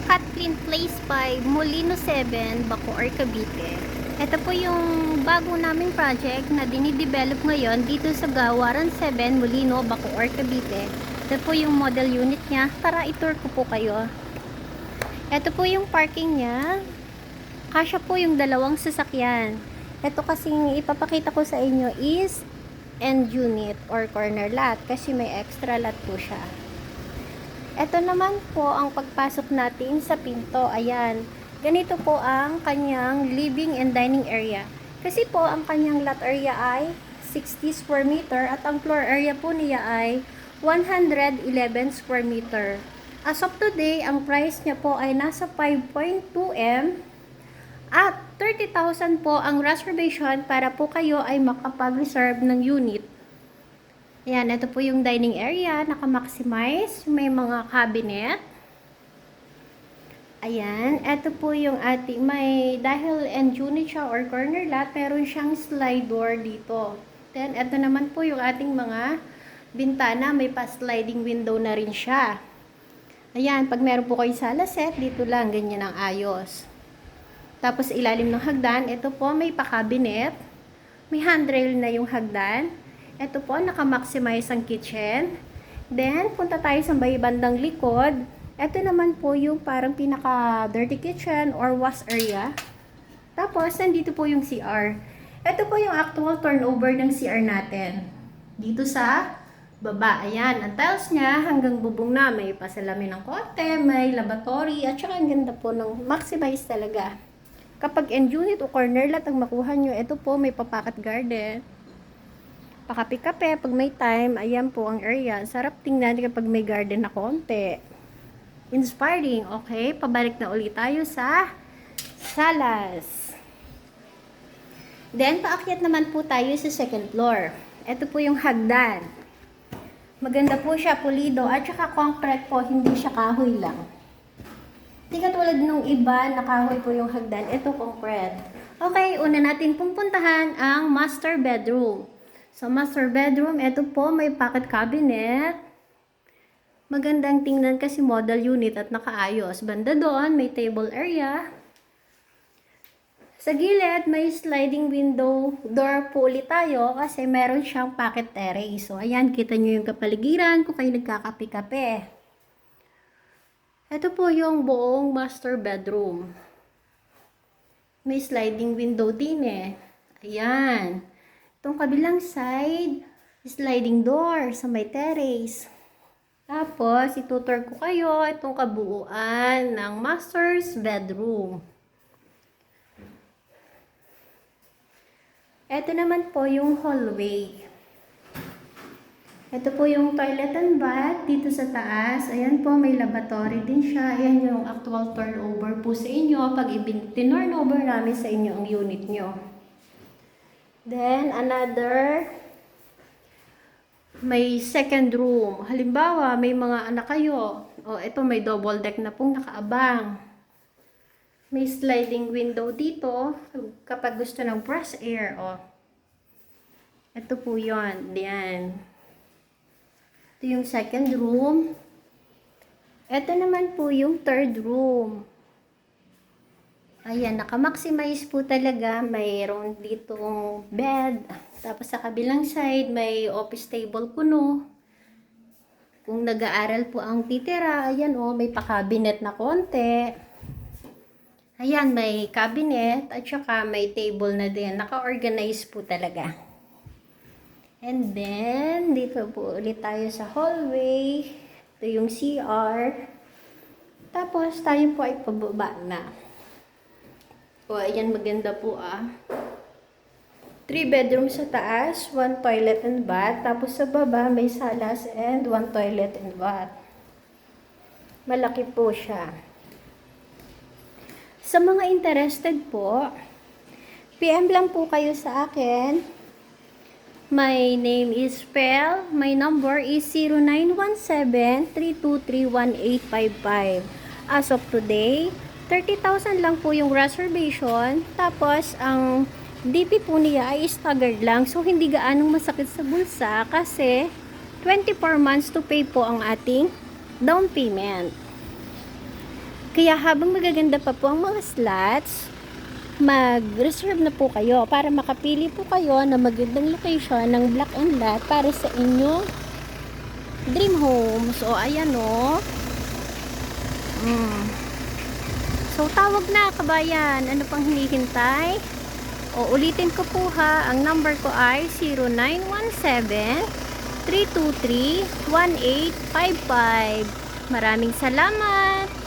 Cut Clean Place by Molino 7, Bacoor, Cavite. Ito po yung bago naming project na dinidevelop ngayon dito sa Gawaran 7, Molino, Bacoor, Cavite. Ito po yung model unit niya. Tara, itour ko po kayo. Ito po yung parking niya. Kasya po yung dalawang sasakyan. Ito kasing ipapakita ko sa inyo is end unit or corner lot kasi may extra lot po siya. Ito naman po ang pagpasok natin sa pinto. Ayan. Ganito po ang kanyang living and dining area. Kasi po ang kanyang lot area ay 60 square meter at ang floor area po niya ay 111 square meter. As of today, ang price niya po ay nasa 5.2M at 30,000 po ang reservation para po kayo ay makapag-reserve ng unit. Ayan, ito po yung dining area, naka-maximize, may mga cabinet. Ayan, ito po yung ating, dahil end unit siya or corner lot, meron siyang slide door dito. Then, ito naman po yung ating mga bintana, may pa-sliding window na rin siya. Ayan, pag meron po kayo sala set, dito lang, ganyan ang ayos. Tapos, ilalim ng hagdan, ito po may pa-cabinet, may handrail na yung hagdan. Ito po, naka-maximize ang kitchen. Then, punta tayo sa may bandang likod. Ito naman po yung parang pinaka-dirty kitchen or wash area. Tapos, nandito po yung CR. Ito po yung actual turnover ng CR natin. Dito sa baba. Ayan, ang tiles niya hanggang bubong na. May pasalamin ng konti, may lavatory, at saka ang ganda po ng maximize talaga. Kapag end unit o corner lot ang makuha nyo, ito po may papakat garden. Pakape-kape pag may time. Ayan po ang area. Sarap tingnan kapag may garden na konti. Inspiring. Okay, pabalik na ulit tayo sa salas. Then, paakyat naman po tayo sa second floor. Ito po yung hagdan. Maganda po siya, pulido. At saka concrete po, hindi siya kahoy lang. Hindi katulad nung iba, na kahoy po yung hagdan. Ito concrete. Okay, una natin pupuntahan ang master bedroom. So, master bedroom, ito po, may pocket cabinet. Magandang tingnan kasi model unit at nakaayos. Banda doon, may table area. Sa gilid, may sliding window door po ulit tayo kasi meron siyang pocket terrace. So, ayan, kita nyo yung kapaligiran kung kayo nagkakape-kape. Ito po yung buong master bedroom. May sliding window din eh. Ayan. Itong kabilang side, sliding door sa may terrace. Tapos, itutur ko kayo itong kabuuan ng master's bedroom. Ito naman po yung hallway. Ito po yung toilet and bath dito sa taas. Ayan po, may lavatory din siya. Ayan yung actual turnover po sa inyo pag i-turnover namin sa inyo ang unit nyo. Then, another, may second room. Halimbawa, may mga anak kayo. O, ito may double deck na pong nakaabang. May sliding window dito kapag gusto ng fresh air. O, ito po yun. Diyan. Ito yung second room. Ito naman po yung third room. Ayan, naka-maximize po talaga. Mayroon ditong bed. Tapos sa kabilang side, may office table kuno. Kung nag-aaral po ang titira, ayan o, may pa-cabinet na konti. Ayan, may cabinet at saka may table na din. Naka-organize po talaga. And then, dito po ulit tayo sa hallway. Ito yung CR. Tapos, tayo po ay pababa na. O, ayan, maganda po 3 bedrooms sa taas, 1 toilet and bath. Tapos sa baba, may salas and 1 toilet and bath. Malaki po siya. Sa mga interested po, PM lang po kayo sa akin. My name is Pel. My number is 0917-323-1855. As of today, 30,000 lang po yung reservation. Tapos, ang DP po niya ay staggered lang. So, hindi gaanong masakit sa bulsa kasi 24 months to pay po ang ating down payment. Kaya habang magaganda pa po ang mga slots, mag-reserve na po kayo para makapili po kayo ng magandang location ng block and lot para sa inyong dream home. So, ayan o. So, tawag na kabayan. Ano pang hinihintay? O, ulitin ko po ha. Ang number ko ay 0917-323-1855. Maraming salamat!